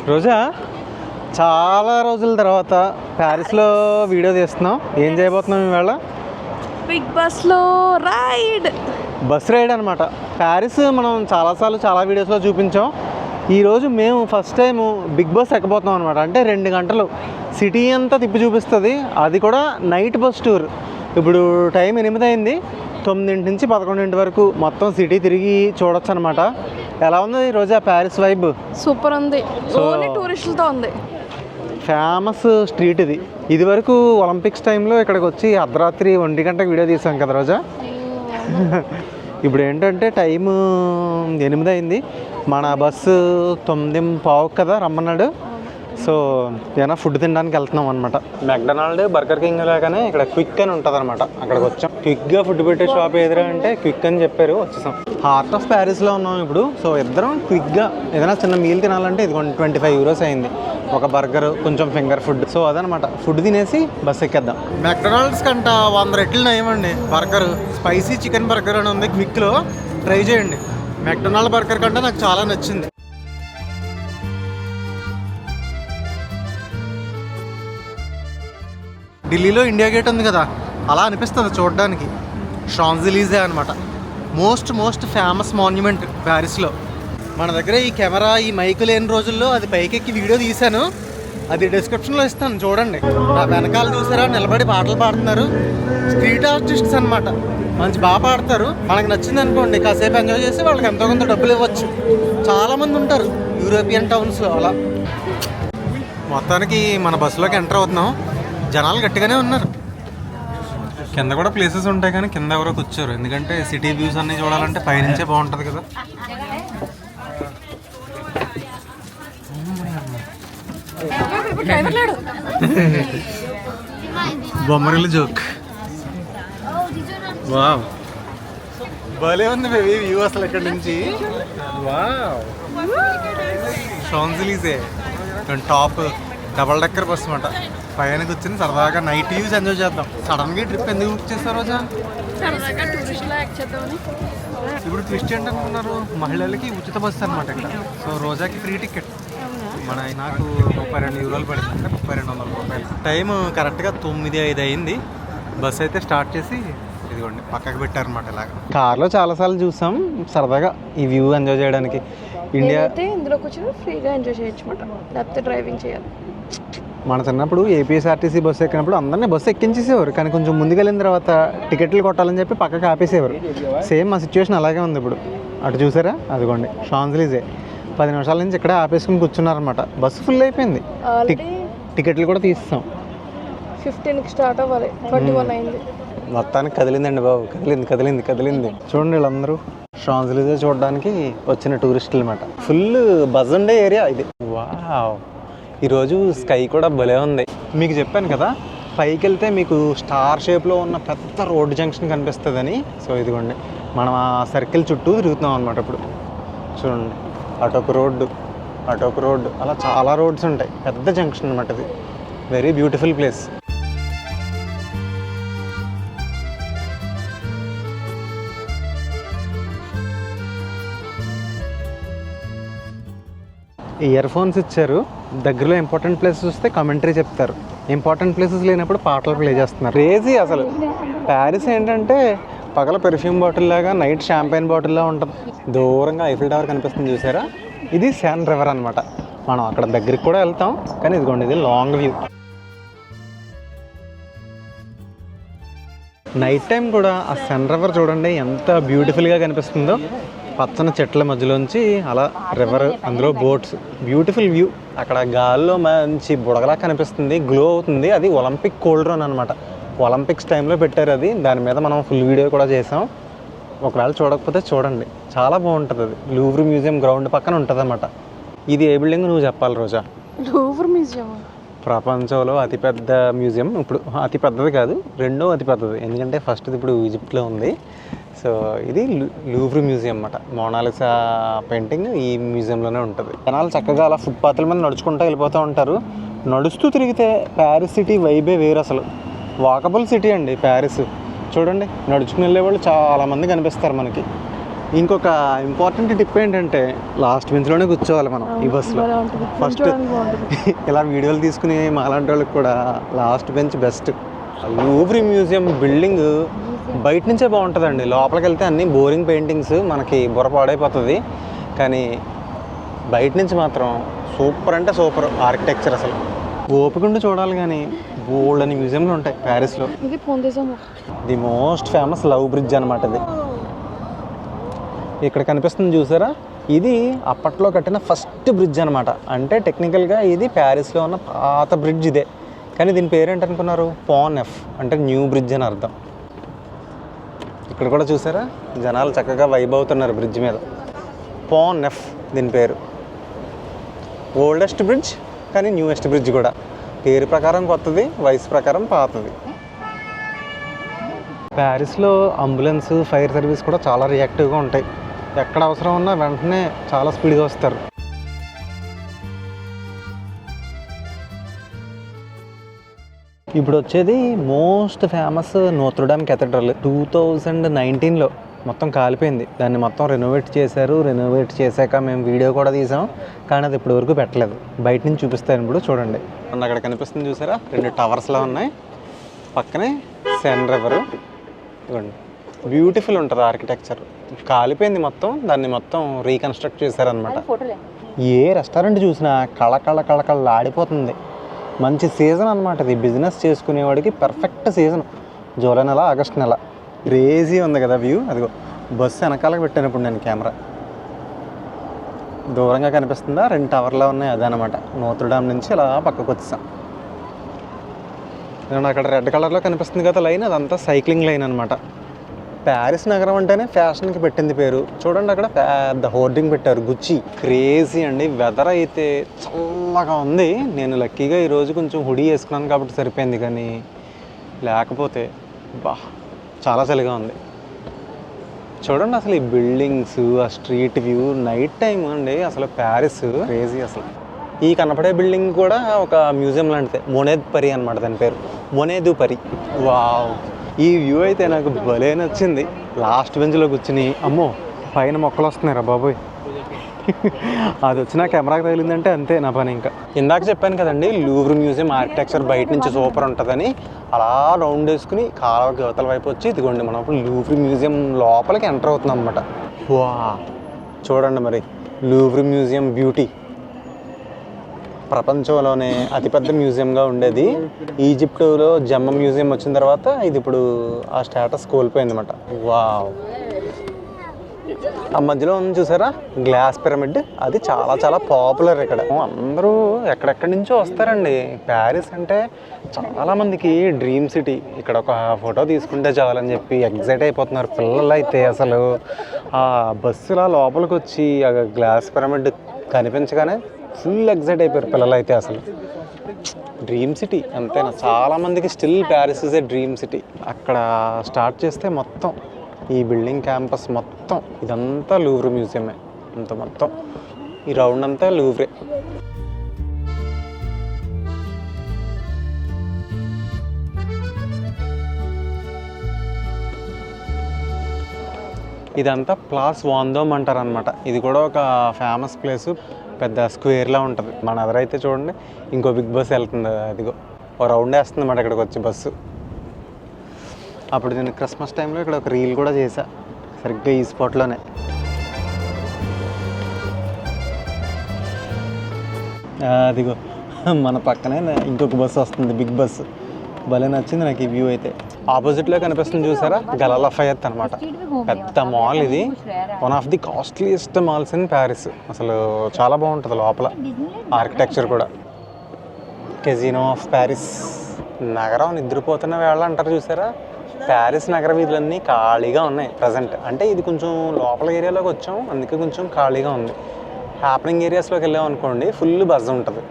రోజా చాలా రోజుల తర్వాత ప్యారిస్లో వీడియో తీస్తున్నాం. ఏం చేయబోతున్నాం ఇవాళ? బిగ్ బస్లో బస్ రైడ్ అనమాట. ప్యారిస్ మనం చాలాసార్లు చాలా వీడియోస్లో చూపించాం. ఈరోజు మేము ఫస్ట్ టైం బిగ్ బస్ ఎక్కబోతున్నాం అనమాట. అంటే 2 గంటలు సిటీ అంతా తిప్పి చూపిస్తుంది. అది కూడా నైట్ బస్ టూర్. ఇప్పుడు టైం 8 అయింది. 9 నుంచి 11 వరకు మొత్తం సిటీ తిరిగి చూడొచ్చు అనమాట. ఎలా ఉంది ఈరోజు ప్యారిస్ వైబ్? సూపర్ ఉంది. ఓన్లీ టూరిస్టులతో ఉంది. ఫేమస్ స్ట్రీట్ ఇది. ఇది వరకు ఒలింపిక్స్ టైంలో ఇక్కడికి వచ్చి అర్ధరాత్రి 1 గంటకు వీడియో తీసాం కదా రోజా. ఇప్పుడు ఏంటంటే టైము 8 అయింది. మన బస్సు 9:15 కదా రమ్మన్నాడు. సో ఏమైనా ఫుడ్ తినడానికి వెళ్తున్నాం అనమాట. మెక్డొనాల్డ్, బర్గర్ కింగ్ లాగానే ఇక్కడ క్విక్ అని ఉంటుంది అనమాట. అక్కడికి వచ్చాం. క్విక్గా ఫుడ్ పెట్టే షాప్ ఎదురా అంటే క్విక్ అని చెప్పారు, వచ్చేసాం. హార్ట్ ఆఫ్ ప్యారిస్లో ఉన్నాం ఇప్పుడు. సో ఇద్దరం క్విక్గా ఏదైనా చిన్న మీల్ తినాలంటే ఇది 25 యూరోస్ అయింది. ఒక బర్గర్, కొంచెం ఫింగర్ ఫుడ్. సో అదనమాట. ఫుడ్ తినేసి బస్ ఎక్కేద్దాం. మెక్డొనాల్డ్స్ కంట 100 రెట్లు నయమండి బర్గర్. స్పైసీ చికెన్ బర్గర్ అని ఉంది క్విక్లో, ట్రై చేయండి. మెక్డొనాల్డ్ బర్గర్ కంటే నాకు చాలా నచ్చింది. ఢిల్లీలో ఇండియా గేట్ ఉంది కదా, అలా అనిపిస్తుంది చూడడానికి. షాంజిలీజే అనమాట. మోస్ట్ ఫేమస్ మాన్యుమెంట్ ప్యారిస్లో. మన దగ్గర ఈ కెమెరా, ఈ మైక్ లేని రోజుల్లో అది పైకెక్కి వీడియో తీశాను. అది డిస్క్రిప్షన్లో ఇస్తాను చూడండి. నా వెనకాల చూసారా నిలబడి పాటలు పాడుతున్నారు. స్ట్రీట్ ఆర్టిస్ట్స్ అనమాట. మంచి బాగా పాడతారు. మనకు నచ్చింది అనుకోండి, కాసేపు ఎంజాయ్ చేసి వాళ్ళకి ఎంతో కొంత డబ్బులు ఇవ్వచ్చు. చాలామంది ఉంటారు యూరోపియన్ టౌన్స్లో అలా. మొత్తానికి మన బస్సులోకి ఎంటర్ అవుతున్నాం. జనాలు గట్టిగానే ఉన్నారు. కింద కూడా ప్లేసెస్ ఉంటాయి కానీ కింద ఎవరో కూర్చోరు. ఎందుకంటే సిటీ వ్యూస్ అన్నీ చూడాలంటే పైనుంచే బాగుంటుంది కదా. బొమ్మరిల్లు జోక్. వావ్, భలే ఉంది బేబీ వ్యూ అసలు ఇక్కడ నుంచి. Wow, Champs Elysees top double decker bus అనమాట. పైన కూర్చొని సరదాగా నైట్ వ్యూస్ ఎంజాయ్ చేద్దాం. సడన్గా ట్రిప్ ఎందుకు బుక్ చేస్తారు రోజా? ఇప్పుడు ట్విస్ట్ ఏంటనుకున్నారు, మహిళలకి ఉచిత బస్సు అనమాట ఇక్కడ. సో రోజాకి ఫ్రీ టికెట్. నాకు 32 యూరోలు పడింది, అంటే 3200 రూపాయలు. టైం కరెక్ట్గా 9:05 అయింది. బస్ అయితే స్టార్ట్ చేసి ఇదిగోండి పక్కకు పెట్టారనమాట. ఇలాగ కార్లో చాలాసార్లు చూసాం సరదాగా ఈ వ్యూ ఎంజాయ్ చేయడానికి. ఇండియా అయితే ఇందులో కూర్చొని ఫ్రీగా ఎంజాయ్ చేయొచ్చు అనమాట, లేకపోతే డ్రైవింగ్ చేయాలి. మన చిన్నప్పుడు ఏపీఎస్ఆర్టీసీ బస్సు ఎక్కినప్పుడు అందరినీ బస్సు ఎక్కించేసేవారు. కానీ కొంచెం ముందుకెళ్ళిన తర్వాత టికెట్లు కొట్టాలని చెప్పి పక్కకి ఆపేసేవారు. సేమ్ మా సిచ్యువేషన్ అలాగే ఉంది ఇప్పుడు. అటు చూసారా, అదిగోండి షాంజిలీజే. 10 నిమిషాల నుంచి ఇక్కడే ఆపేసుకుని కూర్చున్నారనమాట. బస్సు ఫుల్ అయిపోయింది. టికెట్లు కూడా తీస్తాం. 15కి స్టార్ట్ అవ్వాలి, 21 అయింది. మొత్తానికి కదిలిందండి బాబు. కదిలింది. చూడండి వీళ్ళందరూ షాంజిలీజే చూడడానికి వచ్చిన టూరిస్టులు అనమాట. ఫుల్ బజ్ ఉండే ఏరియా ఇది. వావ్, ఈరోజు స్కై కూడా భలే ఉంది. మీకు చెప్పాను కదా, పైకి వెళ్తే మీకు స్టార్ షేప్లో ఉన్న పెద్ద రోడ్డు జంక్షన్ కనిపిస్తుందని. సో ఇదిగోండి మనం ఆ సర్కిల్ చుట్టూ తిరుగుతున్నాం అనమాట. ఇప్పుడు చూడండి, అటొక రోడ్డు అలా చాలా రోడ్స్ ఉంటాయి. పెద్ద జంక్షన్ అనమాట ఇది. Very beautiful place. Ear phones ఇచ్చారు. దగ్గరలో ఇంపార్టెంట్ ప్లేసెస్ వస్తే కామెంటరీ చెప్తారు. ఇంపార్టెంట్ ప్లేసెస్ లేనప్పుడు పాటలు ప్లే చేస్తున్నారు. క్రేజీ అసలు. ప్యారిస్ ఏంటంటే పగల పెర్ఫ్యూమ్ బాటిల్ లాగా, నైట్ షాంపైన్ బాటిల్లా ఉంటుంది. దూరంగా ఐఫిల్ టవర్ కనిపిస్తుంది చూసారా, ఇది సెన్ రివర్ అనమాట. మనం అక్కడ దగ్గరికి కూడా వెళ్తాం, కానీ ఇదిగోండి ఇది లాంగ్ వ్యూ. నైట్ టైం కూడా ఆ సెన్ రివర్ చూడండి ఎంత బ్యూటిఫుల్గా కనిపిస్తుందో. పచ్చని చెట్ల మధ్యలోంచి అలా రివర్, అందులో బోట్స్, బ్యూటిఫుల్ వ్యూ. అక్కడ గాల్లో మంచి బుడగలా కనిపిస్తుంది, గ్లో అవుతుంది. అది ఒలింపిక్ కోల్డ్ రన్ అనమాట. ఒలింపిక్స్ టైంలో పెట్టారు అది. దాని మీద మనం ఫుల్ వీడియో కూడా చేసాం. ఒకవేళ చూడకపోతే చూడండి, చాలా బాగుంటుంది. అది లూవ్ర్ మ్యూజియం గ్రౌండ్ పక్కన ఉంటుంది అన్నమాట. ఇది ఏ బిల్డింగ్ నువ్వు చెప్పాలి రోజా? లూవ్ర్ మ్యూజియం ప్రపంచంలో అతిపెద్ద మ్యూజియం. ఇప్పుడు అతి పెద్దది కాదు, రెండో అతి పెద్దది. ఎందుకంటే ఫస్ట్ది ఇప్పుడు ఈజిప్ట్లో ఉంది. సో ఇది లూవ్ర్ మ్యూజియం అన్నమాట. మోనాలిసా పెయింటింగ్ ఈ మ్యూజియంలోనే ఉంటుంది. జనాలు చక్కగా అలా ఫుట్పాత్ల మీద నడుచుకుంటూ వెళ్ళిపోతూ ఉంటారు. నడుస్తూ తిరిగితే ప్యారిస్ సిటీ వైబే వేరు అసలు. వాకబుల్ సిటీ అండి ప్యారిస్. చూడండి, నడుచుకుని వెళ్ళే వాళ్ళు చాలామంది కనిపిస్తారు మనకి. ఇంకొక ఇంపార్టెంట్ టిప్ ఏంటంటే లాస్ట్ బెంచ్లోనే కూర్చోవాలి మనం ఈ బస్సులో. ఫస్ట్ ఇలా వీడియోలు తీసుకుని మాలాంటి వాళ్ళకి కూడా last bench best. Louvre museum building బయట నుంచే బాగుంటుందండి, లోపలికి వెళ్తే అన్ని బోరింగ్ పెయింటింగ్స్ మనకి బుర్ర పాడైపోతుంది. కానీ బయట నుంచి మాత్రం సూపర్ అంటే సూపర్ ఆర్కిటెక్చర్. అసలు ఓపికండి చూడాలి, కానీ బోల్డ్ అని మ్యూజియంలు ఉంటాయి ప్యారిస్లో. The most famous love bridge అనమాట ఇది. ఇక్కడ కనిపిస్తుంది చూసారా, ఇది అప్పట్లో కట్టిన ఫస్ట్ బ్రిడ్జ్ అనమాట. అంటే టెక్నికల్గా ఇది ప్యారిస్లో ఉన్న పాత బ్రిడ్జ్ ఇదే, కానీ దీని పేరు ఏంటనుకున్నారు? పాన్ ఎఫ్, అంటే న్యూ బ్రిడ్జ్ అని అర్థం. ఇక్కడ కూడా చూసారా జనాలు చక్కగా వైబ్ అవుతున్నారు బ్రిడ్జ్ మీద. పాన్ ఎఫ్ దీని పేరు. ఓల్డెస్ట్ బ్రిడ్జ్ కానీ న్యూయెస్ట్ బ్రిడ్జ్ కూడా. పేరు ప్రకారం కొత్తది, వయసు ప్రకారం పాతది. ప్యారిస్లో అంబులెన్స్, ఫైర్ సర్వీస్ కూడా చాలా రియాక్టివ్గా ఉంటాయి. ఎక్కడ అవసరం ఉన్నా వెంటనే చాలా స్పీడ్గా వస్తారు. ఇప్పుడు వచ్చేది మోస్ట్ ఫేమస్ నోత్రడామ్ కేథడ్రల్. 2019లో మొత్తం కాలిపోయింది. దాన్ని మొత్తం రెనోవేట్ చేశారు. రెనోవేట్ చేశాక మేము వీడియో కూడా తీసాం, కానీ అది ఇప్పటి వరకు పెట్టలేదు. బయట నుంచి చూపిస్తాను ఇప్పుడు చూడండి. అక్కడ కనిపిస్తుంది చూసారా, 2 టవర్స్లా ఉన్నాయి. పక్కనే సెన్ రివర్. ఇవ్వండి, బ్యూటిఫుల్ ఉంటుంది ఆర్కిటెక్చర్. కాలిపోయింది మొత్తం, దాన్ని మొత్తం రీకన్స్ట్రక్ట్ చేశారనమాట. ఏ రెస్టారెంట్ చూసినా కళ ఆడిపోతుంది. మంచి సీజన్ అనమాట ఇది. బిజినెస్ చేసుకునేవాడికి పర్ఫెక్ట్ సీజన్. జూలై నెల, ఆగస్ట్ నెల. క్రేజీ ఉంది కదా వ్యూ. అదిగో బస్సు వెనకాలకు పెట్టాను ఇప్పుడు నేను కెమెరా. దూరంగా కనిపిస్తుందా, 2 టవర్లో ఉన్నాయి, అదనమాట. నోత్రడామ్ నుంచి ఇలా పక్కకు వచ్చాం. అక్కడ రెడ్ కలర్లో కనిపిస్తుంది కదా లైన్, అదంతా సైక్లింగ్ లైన్ అనమాట. ప్యారిస్ నగరం అంటేనే ఫ్యాషన్కి పెట్టింది పేరు. చూడండి అక్కడ పెద్ద హోర్డింగ్ పెట్టారు, గుచ్చి. క్రేజీ అండి. వెదర్ అయితే చల్లగా ఉంది. నేను లక్కీగా ఈరోజు కొంచెం హుడీ వేసుకున్నాను కాబట్టి సరిపోయింది, కానీ లేకపోతే చాలా చలిగా ఉంది. చూడండి అసలు ఈ బిల్డింగ్స్, ఆ స్ట్రీట్ వ్యూ, నైట్ టైం అండి. అసలు ప్యారిస్ క్రేజీ అసలు. ఈ కనపడే బిల్డింగ్ కూడా ఒక మ్యూజియం లాంటిదే. మొనే దు పరి అనమాట దాని పేరు. మొనే దు పరి. వావ్, ఈ వ్యూ అయితే నాకు భలే నచ్చింది. లాస్ట్ బెంచ్లో కూర్చుని, అమ్మో పైన మొక్కలు వస్తున్నాయి రా బాబోయ్. అది వచ్చిన కెమెరాకి తగిలిందంటే అంతే నా పని. ఇంకా ఇందాక చెప్పాను కదండి, లూవ్ర్ మ్యూజియం ఆర్కిటెక్చర్ బయట నుంచి సూపర్ ఉంటుందని. అలా రౌండ్ వేసుకుని కాలువకి అవతల వైపు వచ్చి ఇదిగోండి మనం ఇప్పుడు లూవ్ర్ మ్యూజియం లోపలికి ఎంటర్ అవుతున్నాం అనమాట. వా, చూడండి మరి లూవ్ర్ మ్యూజియం బ్యూటీ. ప్రపంచంలోనే అతిపెద్ద మ్యూజియంగా ఉండేది. ఈజిప్టులో జమ్మ మ్యూజియం వచ్చిన తర్వాత ఇది ఇప్పుడు ఆ స్టేటస్ కోల్పోయింది అనమాట. వావ్, ఆ మధ్యలో ఉంది చూసారా గ్లాస్ పిరమిడ్, అది చాలా చాలా పాపులర్ ఇక్కడ. అందరూ ఎక్కడెక్కడి నుంచో వస్తారండి. ప్యారిస్ అంటే చాలామందికి డ్రీమ్ సిటీ. ఇక్కడ ఒక ఫోటో తీసుకుంటే చాలని చెప్పి ఎగ్జైట్ అయిపోతున్నారు పిల్లలు అయితే. అసలు ఆ బస్సులా లోపలికి వచ్చి ఆ గ్లాస్ పిరమిడ్ కనిపించగానే ఫుల్ ఎగ్జైట్ అయిపోయారు పిల్లలు అయితే. అసలు డ్రీమ్ సిటీ అంతేనా, చాలామందికి still Paris is a dream city. అక్కడ స్టార్ట్ చేస్తే మొత్తం ఈ బిల్డింగ్ క్యాంపస్ మొత్తం ఇదంతా లూవ్ర్ మ్యూజియమే. అంత మొత్తం ఈ రౌండ్ అంతా లూవ్రే. ఇదంతా ప్లాస్ వాందోమ్ అంటారు అనమాట. ఇది కూడా ఒక ఫేమస్ ప్లేసు, పెద్ద స్క్వేర్లా ఉంటుంది. మన ఎదురైతే చూడండి ఇంకో బిగ్ బస్ వెళ్తుంది, అదిగో ఒక రౌండ్ వేస్తుంది అన్నమాట ఇక్కడికి వచ్చి బస్సు. అప్పుడు నేను క్రిస్మస్ టైంలో ఇక్కడ ఒక రీల్ కూడా చేశా, సరిగ్గా ఈ స్పాట్లోనే. అదిగో మన పక్కనే ఇంకొక బస్సు వస్తుంది, బిగ్ బస్సు. భలే నచ్చింది నాకు ఈ వ్యూ అయితే. ఆపోజిట్లో కనిపిస్తుంది చూసారా గలా లఫయత్ అనమాట. పెద్ద మాల్ ఇది, one of the costliest malls in Paris. అసలు చాలా బాగుంటుంది లోపల, ఆర్కిటెక్చర్ కూడా. కెజినో ఆఫ్ ప్యారిస్. నగరం నిద్రపోతున్న వేళ అంటారు చూసారా, ప్యారిస్ నగర వీధులన్నీ ఖాళీగా ఉన్నాయి ప్రజెంట్. అంటే ఇది కొంచెం లోపల ఏరియాలోకి వచ్చాం, అందుకే కొంచెం ఖాళీగా ఉంది. హ్యాపెనింగ్ ఏరియాస్లోకి వెళ్ళాం అనుకోండి ఫుల్ బజ్ ఉంటుంది.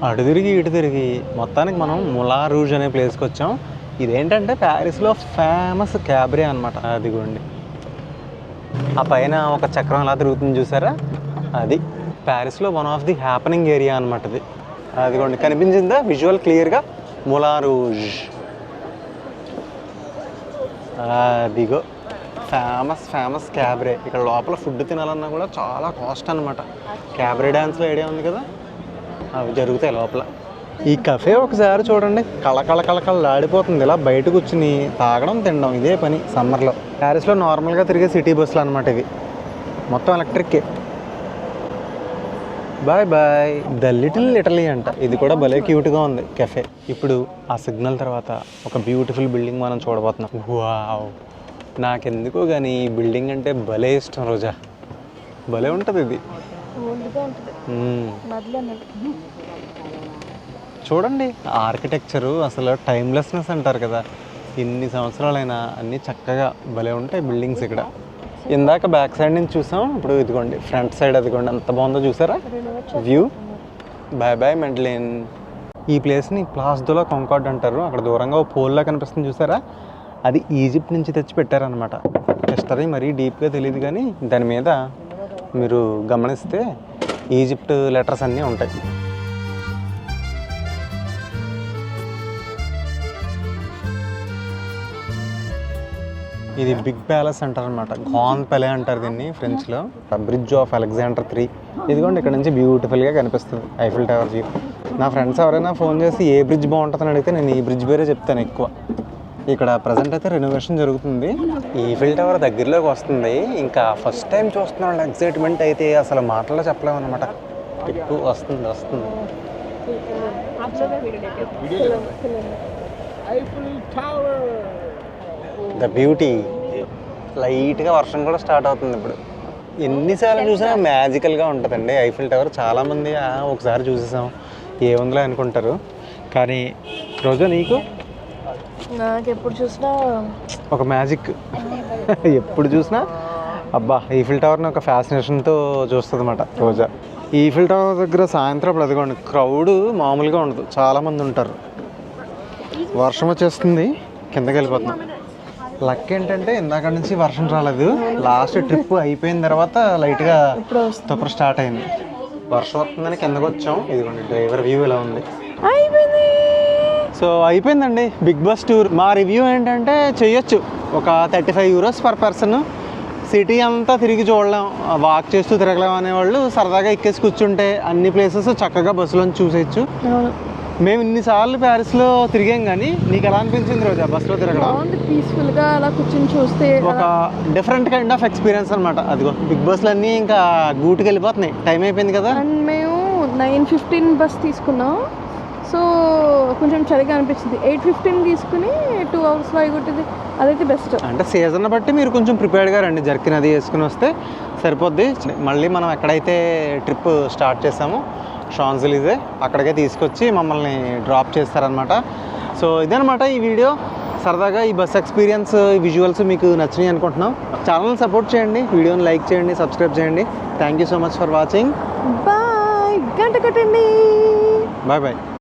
అటు తిరిగి ఇటు తిరిగి మొత్తానికి మనం ములా రూజ్ అనే ప్లేస్కి వచ్చాం. ఇదేంటంటే ప్యారిస్లో ఫేమస్ క్యాబ్రే అనమాట. అదిగోండి ఆ పైన ఒక చక్రం ఎలా తిరుగుతుంది చూసారా, అది ప్యారిస్లో one of the happening area అనమాట ఇది. అదిగోండి కనిపించిందా విజువల్ క్లియర్గా, ములా రూజ్. అదిగో ఫేమస్ క్యాబ్రే. ఇక్కడ లోపల ఫుడ్ తినాలన్నా కూడా చాలా కాస్ట్ అనమాట. క్యాబ్రే డ్యాన్స్లో ఐడియా ఉంది కదా, అవి జరుగుతాయి లోపల. ఈ కఫే ఒకసారి చూడండి, కళకళలాడిపోతుంది. ఇలా బయట కూర్చుని తాగడం తినడం ఇదే పని సమ్మర్లో. ప్యారిస్లో నార్మల్గా తిరిగే సిటీ బస్సులు అనమాట ఇవి, మొత్తం ఎలక్ట్రిక్కే. Bye bye. The little Italy అంట. ఇది కూడా భలే క్యూట్గా ఉంది కెఫే. ఇప్పుడు ఆ సిగ్నల్ తర్వాత ఒక బ్యూటిఫుల్ బిల్డింగ్ మనం చూడబోతున్నాం. వావ్, నాకెందుకో కానీ ఈ బిల్డింగ్ అంటే భలే ఇష్టం రోజా. భలే ఉంటుంది ఇది. చూడండి ఆర్కిటెక్చరు, అసలు టైమ్లెస్నెస్ అంటారు కదా, ఇన్ని సంవత్సరాలైనా అన్నీ చక్కగా భలే ఉంటాయి బిల్డింగ్స్ ఇక్కడ. ఇందాక బ్యాక్ సైడ్ నుంచి చూసాం, ఇప్పుడు ఇదిగోండి ఫ్రంట్ సైడ్, అదిగోండి ఎంత బాగుందో చూసారా వ్యూ. Bye bye మెడ్లిన్. ఈ ప్లేస్ని ప్లాస్ దో లా కాంకార్డ్ అంటారు. అక్కడ దూరంగా ఓ పోల్లా కనిపిస్తుంది చూసారా, అది ఈజిప్ట్ నుంచి తెచ్చి పెట్టారనమాట. హిస్టరీ మరీ డీప్గా తెలియదు కానీ దాని మీద మీరు గమనిస్తే ఈజిప్ట్ లెటర్స్ అన్నీ ఉంటాయి. ఇది బిగ్ ప్యాలెస్ అంటారు అనమాట. గ్రాండ్ ప్యాలే అంటారు దీన్ని ఫ్రెంచ్లో. బ్రిడ్జ్ ఆఫ్ అలెగ్జాండర్ 3 ఇదిగోండి ఇక్కడ నుంచి బ్యూటిఫుల్గా కనిపిస్తుంది ఐఫిల్ టవర్ వ్యూ. నా ఫ్రెండ్స్ ఎవరైనా ఫోన్ చేసి ఏ బ్రిడ్జ్ బాగుంటుందని అడిగితే నేను ఈ బ్రిడ్జ్ పేరే చెప్తాను ఎక్కువ. ఇక్కడ ప్రజెంట్ అయితే రెనోవేషన్ జరుగుతుంది. ఈఫిల్ టవర్ దగ్గరలోకి వస్తుంది. ఇంకా ఫస్ట్ టైం చూస్తున్న వాళ్ళ ఎక్సైట్మెంట్ అయితే అసలు మాటల్లో చెప్పలేము అనమాట. ఎక్కువ వస్తుంది. The beauty. లైట్గా వర్షం కూడా స్టార్ట్ అవుతుంది ఇప్పుడు. ఎన్నిసార్లు చూసినా మ్యాజికల్గా ఉంటుందండి ఐఫిల్ టవర్. చాలామంది ఒకసారి చూసేసాం ఏముందిలే అనుకుంటారు, కానీ రోజా నీకు నాకు ఎప్పుడు చూసినా ఒక మ్యాజిక్. ఎప్పుడు చూసినా అబ్బా ఈఫిల్ టవర్ని ఒక ఫ్యాసినేషన్తో చూస్తుంది అన్నమాట రోజా. ఈఫిల్ టవర్ దగ్గర సాయంత్రం అప్పుడు అదిగోండి క్రౌడ్ మామూలుగా ఉండదు, చాలామంది ఉంటారు. వర్షం వచ్చేస్తుంది, కిందకి వెళ్ళిపోతున్నాం. లక్ ఏంటంటే ఇందాక నుంచి వర్షం రాలేదు. లాస్ట్ ట్రిప్ అయిపోయిన తర్వాత లైట్గా తొప్పరు స్టార్ట్ అయింది. వర్షం వస్తుందని కిందకు వచ్చాం. ఇదిగోండి డ్రైవర్ వ్యూ ఇలా ఉంది. సో అయిపోయిందండి బిగ్ బస్ టూర్. మా రివ్యూ ఏంటంటే చేయొచ్చు ఒక 35 euros పర్ పర్సన్. సిటీ అంతా తిరిగి చూడలేం, వాక్ చేస్తూ తిరగలేం అనేవాళ్ళు సరదాగా ఎక్కేసి కూర్చుంటే అన్ని ప్లేసెస్ చక్కగా బస్సులోంచి చూసేయచ్చు. మేము ఇన్నిసార్లు ప్యారిస్లో తిరిగాం, కానీ నీకు ఎలా అనిపించింది రోజా బస్సులో తిరగడం? పీస్ఫుల్గా అలా కూర్చొని చూస్తే ఒక డిఫరెంట్ కైండ్ ఆఫ్ ఎక్స్పీరియన్స్ అనమాట. అదిగో బిగ్ బస్సులు అన్నీ ఇంకా గూటికి వెళ్ళిపోతున్నాయి, టైం అయిపోయింది కదా. అండ్ మేము 9:15 బస్ తీసుకున్నాం. సో కొంచెం చలిగా అనిపించింది. 8:15 తీసుకుని 2 అవర్స్లో అయిపోతుంది. అదైతే బెస్ట్. అంటే సీజన్ బట్టి మీరు కొంచెం ప్రిపేర్డ్గా రండి, జర్కిన్ అది వేసుకుని వస్తే సరిపోద్ది. మళ్ళీ మనం ఎక్కడైతే ట్రిప్ స్టార్ట్ చేసామో షాన్జెలీజే, అక్కడికే తీసుకొచ్చి మమ్మల్ని డ్రాప్ చేస్తారనమాట. సో ఇదనమాట ఈ వీడియో. సరదాగా ఈ బస్ ఎక్స్పీరియన్స్, విజువల్స్ మీకు నచ్చినాయి అనుకుంటున్నాం. ఛానల్ని సపోర్ట్ చేయండి, వీడియోని లైక్ చేయండి, సబ్స్క్రైబ్ చేయండి. Thank you so much for watching. Bye. గంట కొట్టండి. Bye bye.